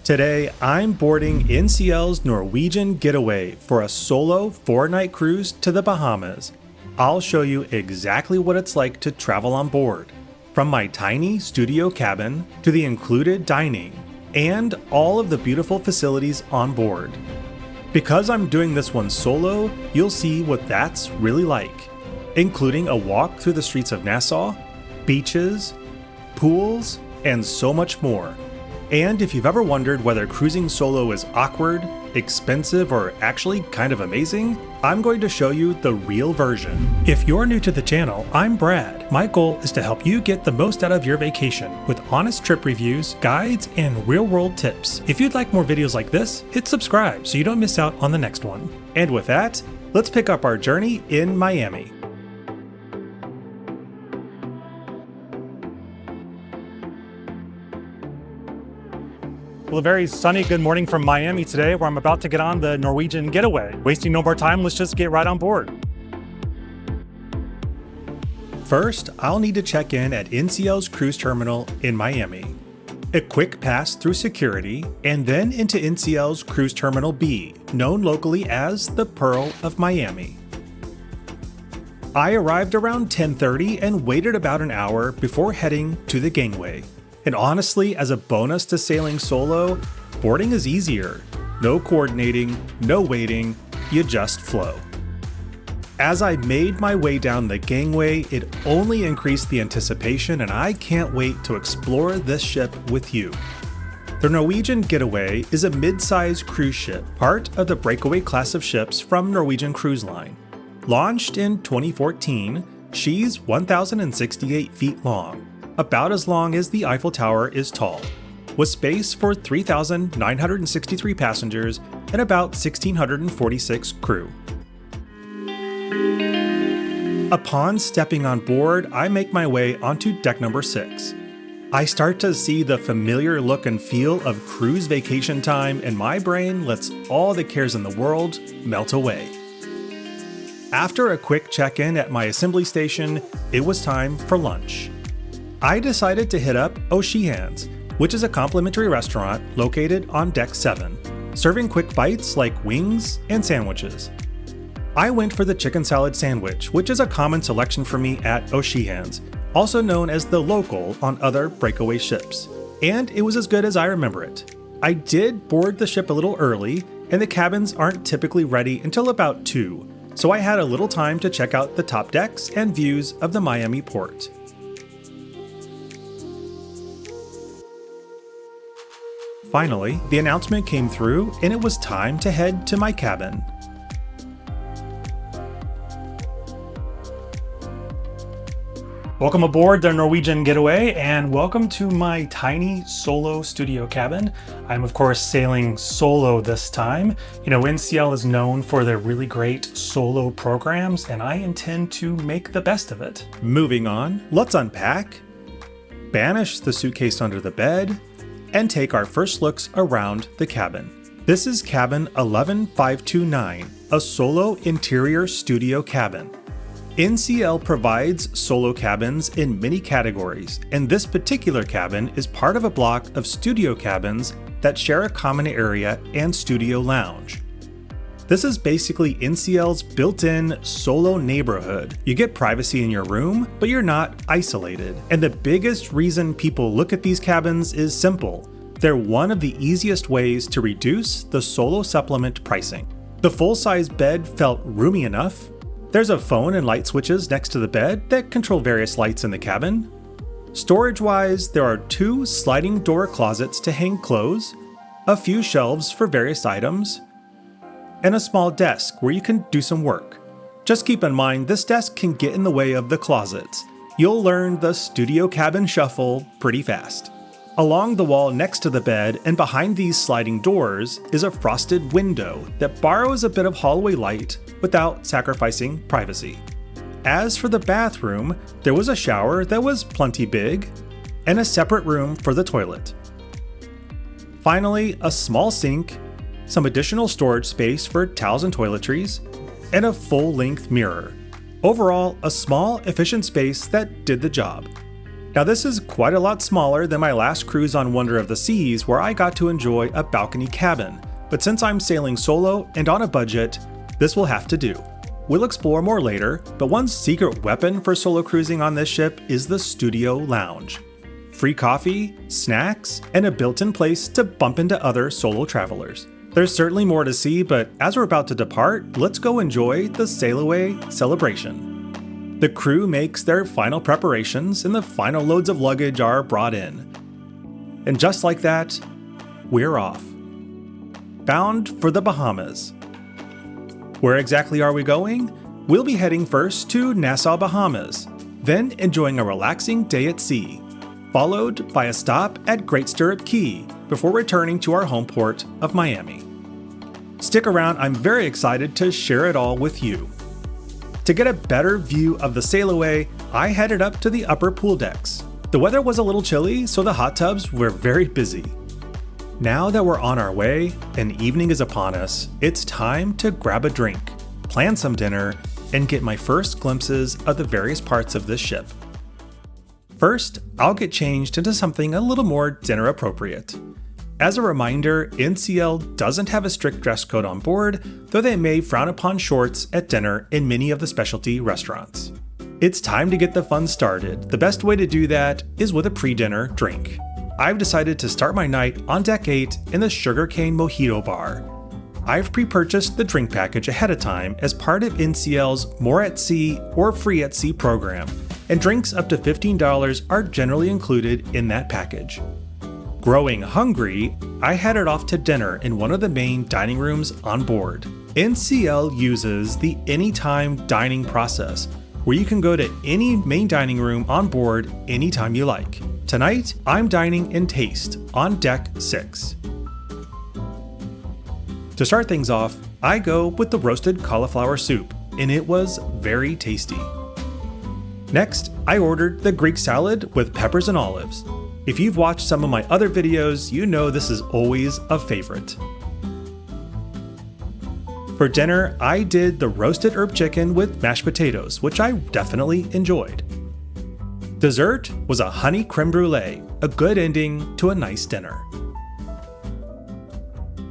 Today, I'm boarding NCL's Norwegian Getaway for a solo 4-night cruise to the Bahamas. I'll show you exactly what it's like to travel on board, from my tiny studio cabin to the included dining, and all of the beautiful facilities on board. Because I'm doing this one solo, you'll see what that's really like, including a walk through the streets of Nassau, beaches, pools, and so much more. And if you've ever wondered whether cruising solo is awkward, expensive, or actually kind of amazing, I'm going to show you the real version. If you're new to the channel, I'm Brad. My goal is to help you get the most out of your vacation with honest trip reviews, guides, and real-world tips. If you'd like more videos like this, hit subscribe so you don't miss out on the next one. And with that, let's pick up our journey in Miami. Well, a very sunny good morning from Miami today, where I'm about to get on the Norwegian Getaway. Wasting no more time, let's just get right on board. First, I'll need to check in at NCL's cruise terminal in Miami. A quick pass through security, and then into NCL's Cruise Terminal B, known locally as the Pearl of Miami. I arrived around 10:30 and waited about an hour before heading to the gangway. And honestly, as a bonus to sailing solo, boarding is easier. No coordinating, no waiting, you just flow. As I made my way down the gangway, it only increased the anticipation, and I can't wait to explore this ship with you. The Norwegian Getaway is a mid-sized cruise ship, part of the Breakaway class of ships from Norwegian Cruise Line. Launched in 2014, she's 1,068 feet long. About as long as the Eiffel Tower is tall, with space for 3,963 passengers and about 1,646 crew. Upon stepping on board, I make my way onto deck number 6. I start to see the familiar look and feel of cruise vacation time, and my brain lets all the cares in the world melt away. After a quick check-in at my assembly station, it was time for lunch. I decided to hit up O'Sheehan's, which is a complimentary restaurant located on deck 7, serving quick bites like wings and sandwiches. I went for the chicken salad sandwich, which is a common selection for me at O'Sheehan's, also known as the local on other Breakaway ships, and it was as good as I remember it. I did board the ship a little early, and the cabins aren't typically ready until about 2, so I had a little time to check out the top decks and views of the Miami port. Finally, the announcement came through, and it was time to head to my cabin. Welcome aboard the Norwegian Getaway, and welcome to my tiny solo studio cabin. I'm of course sailing solo this time. You know, NCL is known for their really great solo programs, and I intend to make the best of it. Moving on, let's unpack, banish the suitcase under the bed, and take our first looks around the cabin. This is cabin 11529, a solo interior studio cabin. NCL provides solo cabins in many categories, and this particular cabin is part of a block of studio cabins that share a common area and studio lounge. This is basically NCL's built-in solo neighborhood. You get privacy in your room, but you're not isolated. And the biggest reason people look at these cabins is simple. They're one of the easiest ways to reduce the solo supplement pricing. The full-size bed felt roomy enough. There's a phone and light switches next to the bed that control various lights in the cabin. Storage-wise, there are 2 sliding door closets to hang clothes, a few shelves for various items, and a small desk where you can do some work. Just keep in mind, this desk can get in the way of the closets. You'll learn the studio cabin shuffle pretty fast. Along the wall next to the bed and behind these sliding doors is a frosted window that borrows a bit of hallway light without sacrificing privacy. As for the bathroom, there was a shower that was plenty big and a separate room for the toilet. Finally, a small sink, some additional storage space for towels and toiletries, and a full-length mirror. Overall, a small, efficient space that did the job. Now this is quite a lot smaller than my last cruise on Wonder of the Seas, where I got to enjoy a balcony cabin, but since I'm sailing solo and on a budget, this will have to do. We'll explore more later, but one secret weapon for solo cruising on this ship is the studio lounge. Free coffee, snacks, and a built-in place to bump into other solo travelers. There's certainly more to see, but as we're about to depart, let's go enjoy the sail away celebration. The crew makes their final preparations and the final loads of luggage are brought in. And just like that, we're off. Bound for the Bahamas. Where exactly are we going? We'll be heading first to Nassau, Bahamas, then enjoying a relaxing day at sea, followed by a stop at Great Stirrup Cay before returning to our home port of Miami. Stick around, I'm very excited to share it all with you. To get a better view of the sail away, I headed up to the upper pool decks. The weather was a little chilly, so the hot tubs were very busy. Now that we're on our way and evening is upon us, it's time to grab a drink, plan some dinner, and get my first glimpses of the various parts of this ship. First, I'll get changed into something a little more dinner appropriate. As a reminder, NCL doesn't have a strict dress code on board, though they may frown upon shorts at dinner in many of the specialty restaurants. It's time to get the fun started. The best way to do that is with a pre-dinner drink. I've decided to start my night on Deck 8 in the Sugarcane Mojito Bar. I've pre-purchased the drink package ahead of time as part of NCL's More at Sea or Free at Sea program, and drinks up to $15 are generally included in that package. Growing hungry, I headed off to dinner in one of the main dining rooms on board. NCL uses the anytime dining process, where you can go to any main dining room on board anytime you like. Tonight, I'm dining in Taste on Deck 6. To start things off, I go with the roasted cauliflower soup, and it was very tasty. Next, I ordered the Greek salad with peppers and olives. If you've watched some of my other videos, you know this is always a favorite. For dinner, I did the roasted herb chicken with mashed potatoes, which I definitely enjoyed. Dessert was a honey creme brulee, a good ending to a nice dinner.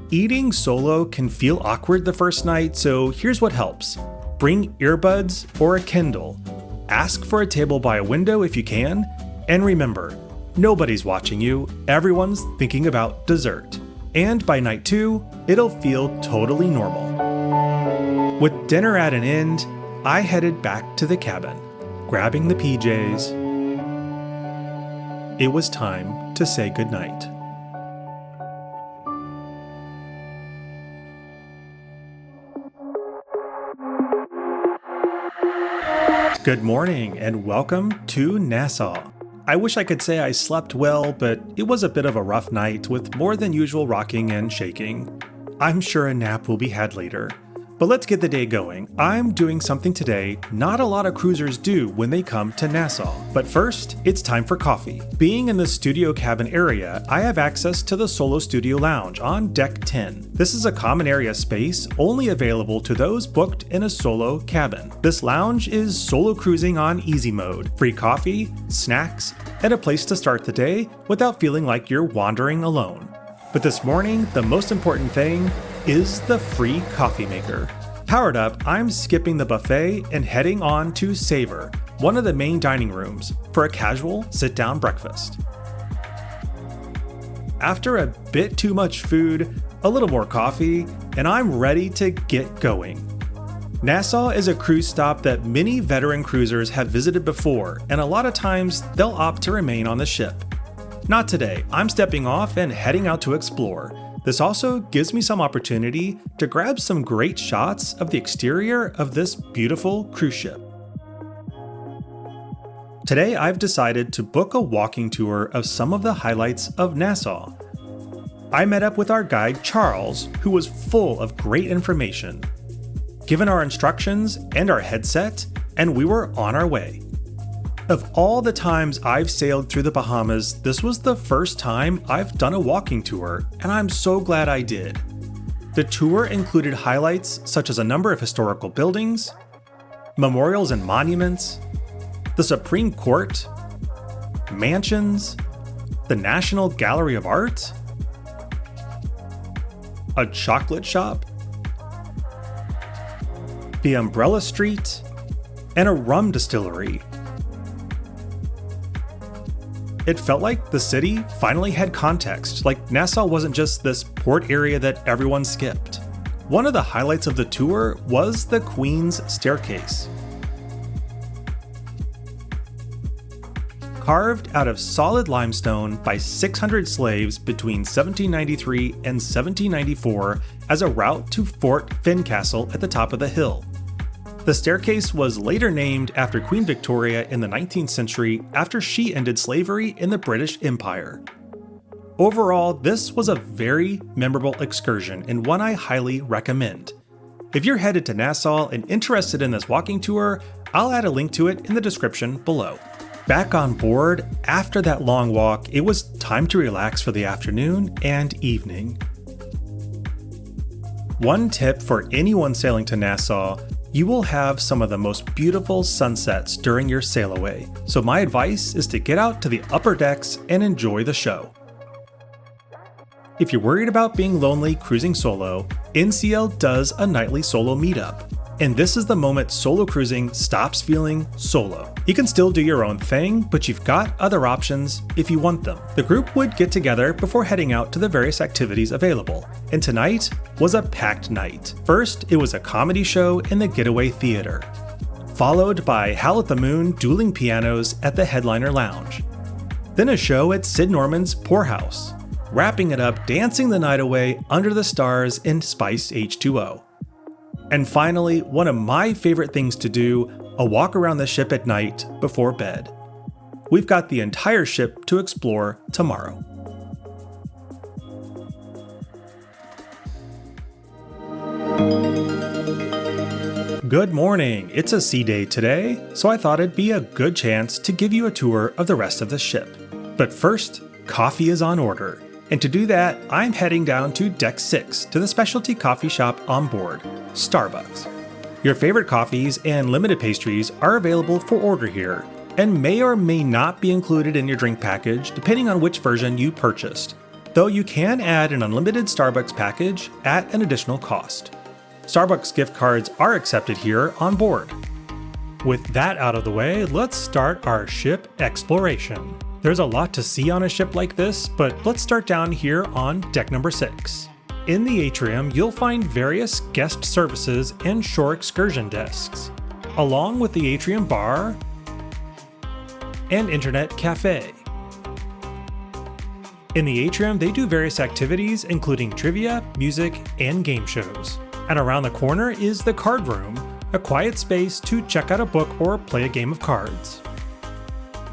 Eating solo can feel awkward the first night, so here's what helps. Bring earbuds or a Kindle. Ask for a table by a window if you can, and remember, nobody's watching you, everyone's thinking about dessert. And by night 2, it'll feel totally normal. With dinner at an end, I headed back to the cabin, grabbing the PJs. It was time to say goodnight. Good morning and welcome to Nassau. I wish I could say I slept well, but it was a bit of a rough night with more than usual rocking and shaking. I'm sure a nap will be had later. But let's get the day going. I'm doing something today not a lot of cruisers do when they come to Nassau. But first, it's time for coffee. Being in the studio cabin area, I have access to the Solo Studio Lounge on Deck 10. This is a common area space only available to those booked in a solo cabin. This lounge is solo cruising on easy mode, free coffee, snacks, and a place to start the day without feeling like you're wandering alone. But this morning, the most important thing is the free coffee maker. Powered up, I'm skipping the buffet and heading on to Savor, one of the main dining rooms, for a casual sit-down breakfast. After a bit too much food, a little more coffee, and I'm ready to get going. Nassau is a cruise stop that many veteran cruisers have visited before, and a lot of times they'll opt to remain on the ship. Not today, I'm stepping off and heading out to explore. This also gives me some opportunity to grab some great shots of the exterior of this beautiful cruise ship. Today I've decided to book a walking tour of some of the highlights of Nassau. I met up with our guide Charles, who was full of great information. Given our instructions and our headset, and we were on our way. Of all the times I've sailed through the Bahamas, this was the first time I've done a walking tour, and I'm so glad I did. The tour included highlights such as a number of historical buildings, memorials and monuments, the Supreme Court, mansions, the National Gallery of Art, a chocolate shop, the Umbrella Street, and a rum distillery. It felt like the city finally had context, like Nassau wasn't just this port area that everyone skipped. One of the highlights of the tour was the Queen's Staircase. Carved out of solid limestone by 600 slaves between 1793 and 1794 as a route to Fort Fincastle at the top of the hill. The staircase was later named after Queen Victoria in the 19th century after she ended slavery in the British Empire. Overall, this was a very memorable excursion and one I highly recommend. If you're headed to Nassau and interested in this walking tour, I'll add a link to it in the description below. Back on board, after that long walk, it was time to relax for the afternoon and evening. One tip for anyone sailing to Nassau: you will have some of the most beautiful sunsets during your sail away, so my advice is to get out to the upper decks and enjoy the show. If you're worried about being lonely cruising solo, NCL does a nightly solo meetup. And this is the moment solo cruising stops feeling solo. You can still do your own thing, but you've got other options if you want them. The group would get together before heading out to the various activities available, and tonight was a packed night. First, it was a comedy show in the Getaway Theater, followed by Howl at the Moon dueling pianos at the Headliner Lounge. Then a show at Sid Norman's Poorhouse, wrapping it up dancing the night away under the stars in Spice H2O. And finally, one of my favorite things to do, a walk around the ship at night before bed. We've got the entire ship to explore tomorrow. Good morning, it's a sea day today, so I thought it'd be a good chance to give you a tour of the rest of the ship. But first, coffee is on order. And to do that, I'm heading down to Deck 6 to the specialty coffee shop on board, Starbucks. Your favorite coffees and limited pastries are available for order here, and may or may not be included in your drink package depending on which version you purchased, though you can add an unlimited Starbucks package at an additional cost. Starbucks gift cards are accepted here on board. With that out of the way, let's start our ship exploration. There's a lot to see on a ship like this, but let's start down here on deck number 6. In the Atrium, you'll find various guest services and shore excursion desks, along with the Atrium bar and internet cafe. In the Atrium, they do various activities including trivia, music, and game shows. And around the corner is the card room, a quiet space to check out a book or play a game of cards.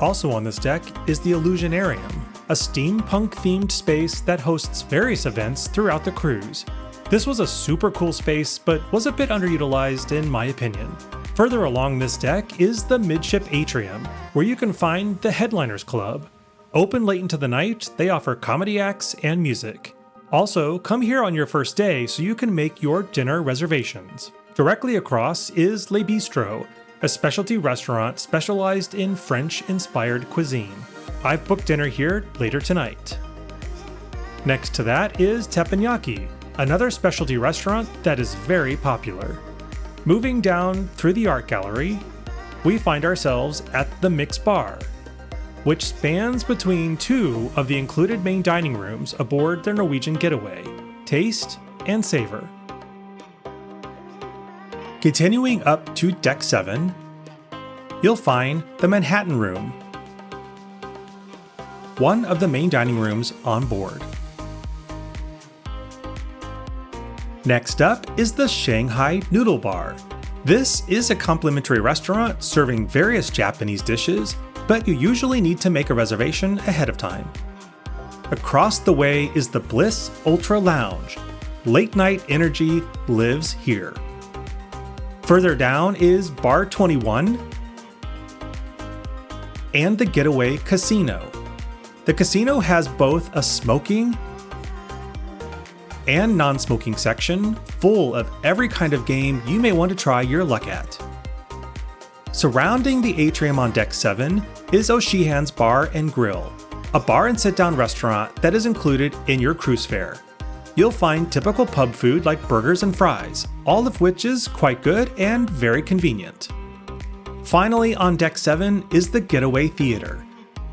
Also on this deck is the Illusionarium, a steampunk-themed space that hosts various events throughout the cruise. This was a super cool space, but was a bit underutilized in my opinion. Further along this deck is the Midship Atrium, where you can find the Headliners Club. Open late into the night, they offer comedy acts and music. Also, come here on your first day so you can make your dinner reservations. Directly across is Le Bistro, a specialty restaurant specialized in French-inspired cuisine. I've booked dinner here later tonight. Next to that is Teppanyaki, another specialty restaurant that is very popular. Moving down through the art gallery, we find ourselves at the Mixx bar, which spans between two of the included main dining rooms aboard the Norwegian Getaway, Taste and Savor. Continuing up to Deck 7, you'll find the Manhattan Room, one of the main dining rooms on board. Next up is the Shanghai Noodle Bar. This is a complimentary restaurant serving various Japanese dishes, but you usually need to make a reservation ahead of time. Across the way is the Bliss Ultra Lounge. Late night energy lives here. Further down is Bar 21 and the Getaway Casino. The casino has both a smoking and non-smoking section full of every kind of game you may want to try your luck at. Surrounding the atrium on Deck 7 is O'Sheehan's Bar and Grill, a bar and sit-down restaurant that is included in your cruise fare. You'll find typical pub food like burgers and fries, all of which is quite good and very convenient. Finally, on Deck 7 is the Getaway Theater.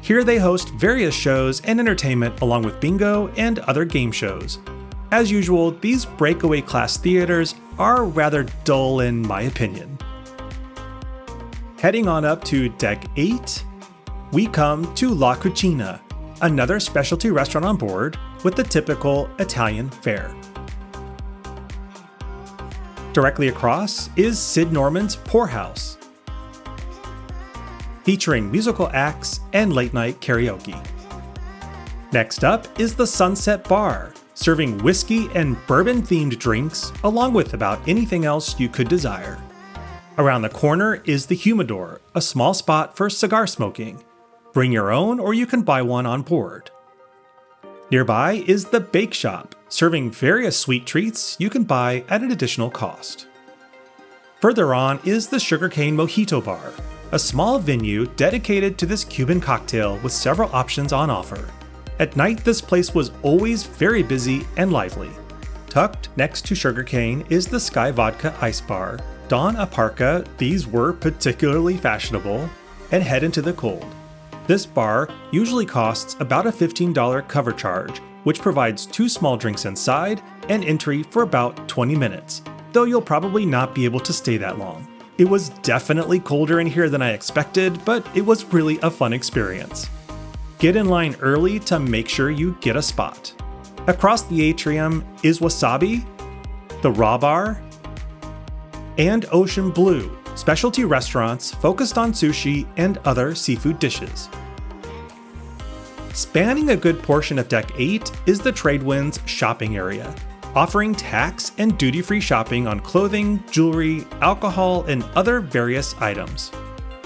Here they host various shows and entertainment along with bingo and other game shows. As usual, these breakaway class theaters are rather dull in my opinion. Heading on up to Deck 8, we come to La Cucina, another specialty restaurant on board with the typical Italian fare. Directly across is Sid Norman's Poorhouse, featuring musical acts and late-night karaoke. Next up is the Sunset Bar, serving whiskey and bourbon-themed drinks along with about anything else you could desire. Around the corner is the Humidor, a small spot for cigar smoking. Bring your own or you can buy one on board. Nearby is the Bake Shop, serving various sweet treats you can buy at an additional cost. Further on is the Sugarcane Mojito Bar, a small venue dedicated to this Cuban cocktail with several options on offer. At night, this place was always very busy and lively. Tucked next to Sugarcane is the Sky Vodka Ice Bar. Don a parka, these were particularly fashionable, and head into the cold. This bar usually costs about a $15 cover charge, which provides 2 small drinks inside and entry for about 20 minutes, though you'll probably not be able to stay that long. It was definitely colder in here than I expected, but it was really a fun experience. Get in line early to make sure you get a spot. Across the atrium is Wasabi, the Raw Bar, and Ocean Blue, specialty restaurants focused on sushi and other seafood dishes. Spanning a good portion of Deck 8 is the Tradewinds shopping area, offering tax and duty-free shopping on clothing, jewelry, alcohol, and other various items.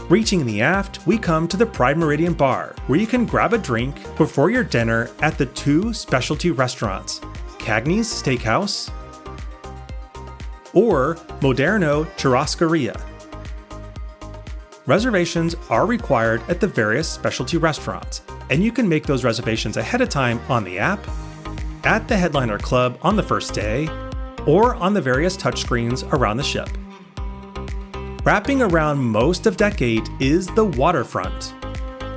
Reaching the aft, we come to the Pride Meridian Bar, where you can grab a drink before your dinner at the 2 specialty restaurants, Cagney's Steakhouse or Moderno Churrascaria. Reservations are required at the various specialty restaurants, and you can make those reservations ahead of time on the app, at the Headliner Club on the first day, or on the various touchscreens around the ship. Wrapping around most of Deck 8 is the Waterfront,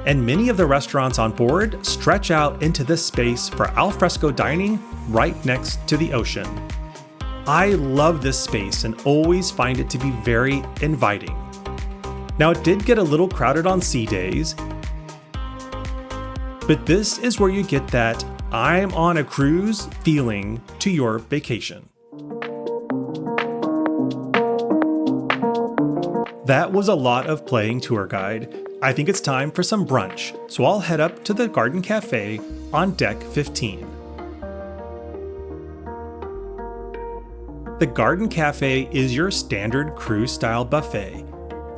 and many of the restaurants on board stretch out into this space for alfresco dining right next to the ocean. I love this space and always find it to be very inviting. Now, it did get a little crowded on sea days, but this is where you get that I'm on a cruise feeling to your vacation. That was a lot of playing tour guide. I think it's time for some brunch, so I'll head up to the Garden Cafe on Deck 15. The Garden Cafe is your standard cruise-style buffet.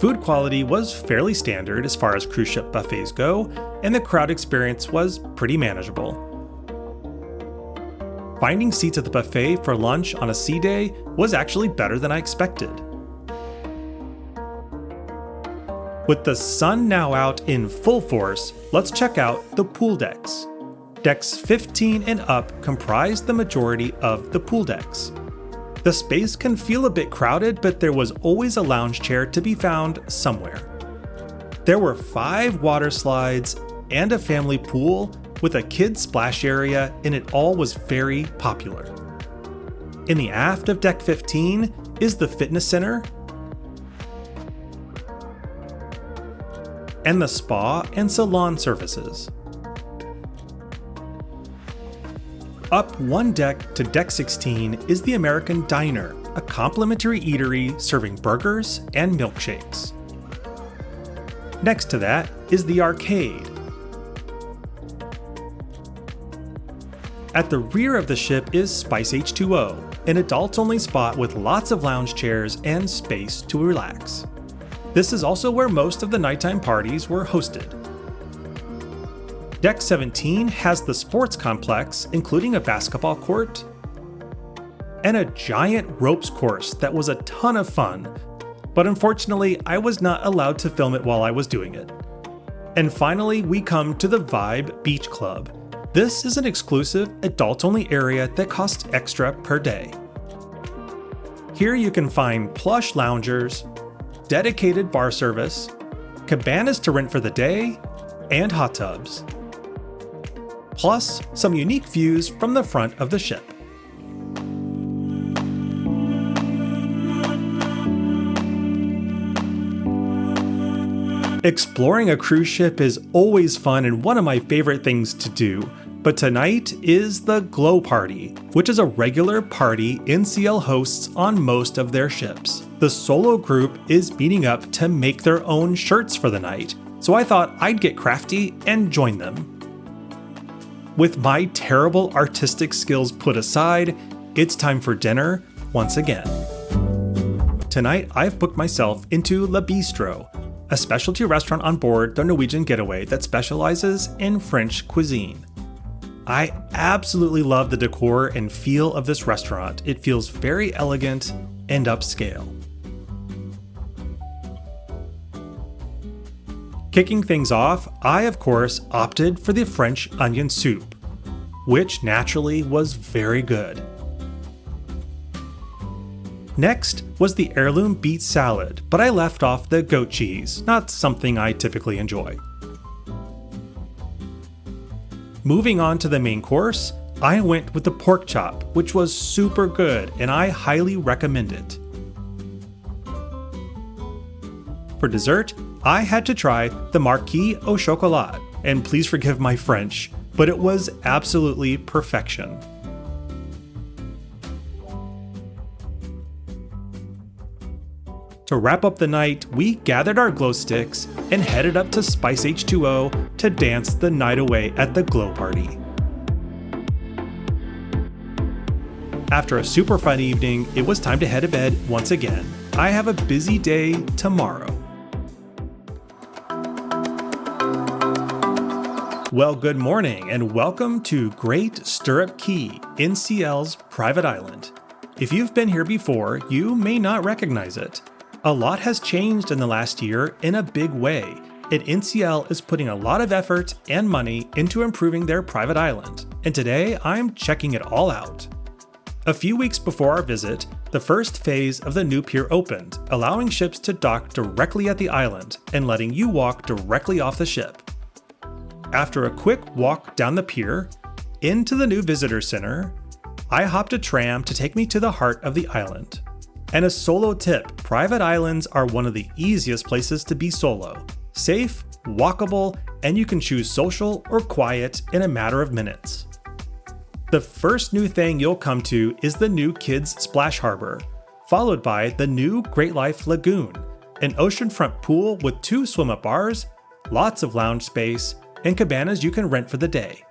Food quality was fairly standard as far as cruise ship buffets go, and the crowd experience was pretty manageable. Finding seats at the buffet for lunch on a sea day was actually better than I expected. With the sun now out in full force, let's check out the pool decks. Decks 15 and up comprise the majority of the pool decks. The space can feel a bit crowded, but there was always a lounge chair to be found somewhere. There were 5 water slides and a family pool with a kids splash area, and it all was very popular. In the aft of Deck 15 is the fitness center and the spa and salon services. Up one deck to Deck 16 is the American Diner, a complimentary eatery serving burgers and milkshakes. Next to that is the Arcade. At the rear of the ship is Spice H2O, an adults-only spot with lots of lounge chairs and space to relax. This is also where most of the nighttime parties were hosted. Deck 17 has the sports complex, including a basketball court and a giant ropes course that was a ton of fun, but unfortunately I was not allowed to film it while I was doing it. And finally, we come to the Vibe Beach Club. This is an exclusive, adult-only area that costs extra per day. Here you can find plush loungers, dedicated bar service, cabanas to rent for the day, and hot tubs. Plus, some unique views from the front of the ship. Exploring a cruise ship is always fun and one of my favorite things to do, but tonight is the Glow Party, which is a regular party NCL hosts on most of their ships. The solo group is meeting up to make their own shirts for the night, so I thought I'd get crafty and join them. With my terrible artistic skills put aside, it's time for dinner once again. Tonight I've booked myself into Le Bistro, a specialty restaurant on board the Norwegian Getaway that specializes in French cuisine. I absolutely love the decor and feel of this restaurant. It feels very elegant and upscale. Kicking things off, I of course opted for the French onion soup, which naturally was very good. Next was the heirloom beet salad, but I left off the goat cheese, not something I typically enjoy. Moving on to the main course, I went with the pork chop, which was super good and I highly recommend it. For dessert, I had to try the Marquis au Chocolat, and please forgive my French, but it was absolutely perfection. To wrap up the night, we gathered our glow sticks and headed up to Spice H2O to dance the night away at the Glow Party. After a super fun evening, it was time to head to bed once again. I have a busy day tomorrow. Well, good morning and welcome to Great Stirrup Cay, NCL's private island. If you've been here before, you may not recognize it. A lot has changed in the last year in a big way, and NCL is putting a lot of effort and money into improving their private island, and today I'm checking it all out. A few weeks before our visit, the first phase of the new pier opened, allowing ships to dock directly at the island and letting you walk directly off the ship. After a quick walk down the pier, into the new visitor center, I hopped a tram to take me to the heart of the island. And a solo tip, private islands are one of the easiest places to be solo. Safe, walkable, and you can choose social or quiet in a matter of minutes. The first new thing you'll come to is the new Kids Splash Harbor, followed by the new Great Life Lagoon, an oceanfront pool with 2 swim-up bars, lots of lounge space, and cabanas you can rent for the day.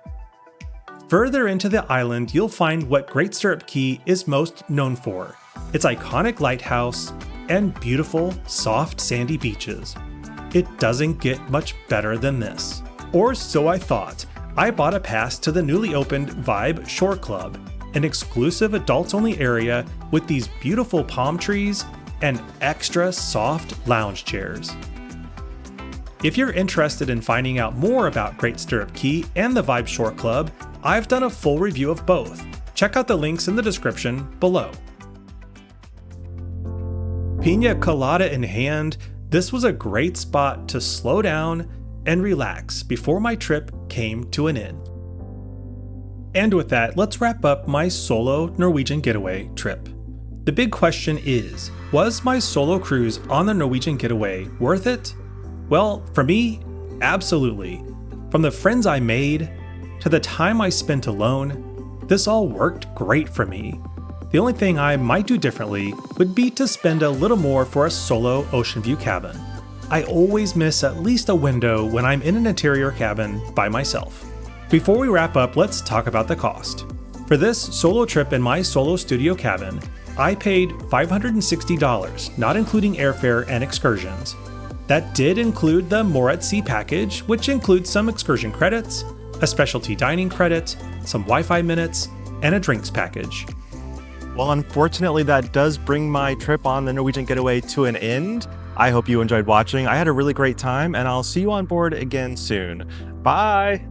Further into the island, you'll find what Great Stirrup Cay is most known for, its iconic lighthouse and beautiful, soft, sandy beaches. It doesn't get much better than this. Or so I thought. I bought a pass to the newly opened Vibe Shore Club, an exclusive adults-only area with these beautiful palm trees and extra soft lounge chairs. If you're interested in finding out more about Great Stirrup Cay and the Vibe Shore Club, I've done a full review of both. Check out the links in the description below. Pina colada in hand, this was a great spot to slow down and relax before my trip came to an end. And with that, let's wrap up my solo Norwegian Getaway trip. The big question is, was my solo cruise on the Norwegian Getaway worth it? Well, for me, absolutely. From the friends I made to the time I spent alone, this all worked great for me. The only thing I might do differently would be to spend a little more for a solo ocean view cabin. I always miss at least a window when I'm in an interior cabin by myself. Before we wrap up, let's talk about the cost. For this solo trip in my solo studio cabin, I paid $560, not including airfare and excursions. That did include the More at Sea package, which includes some excursion credits, a specialty dining credit, some Wi-Fi minutes, and a drinks package. Well, unfortunately, that does bring my trip on the Norwegian Getaway to an end. I hope you enjoyed watching. I had a really great time, and I'll see you on board again soon. Bye!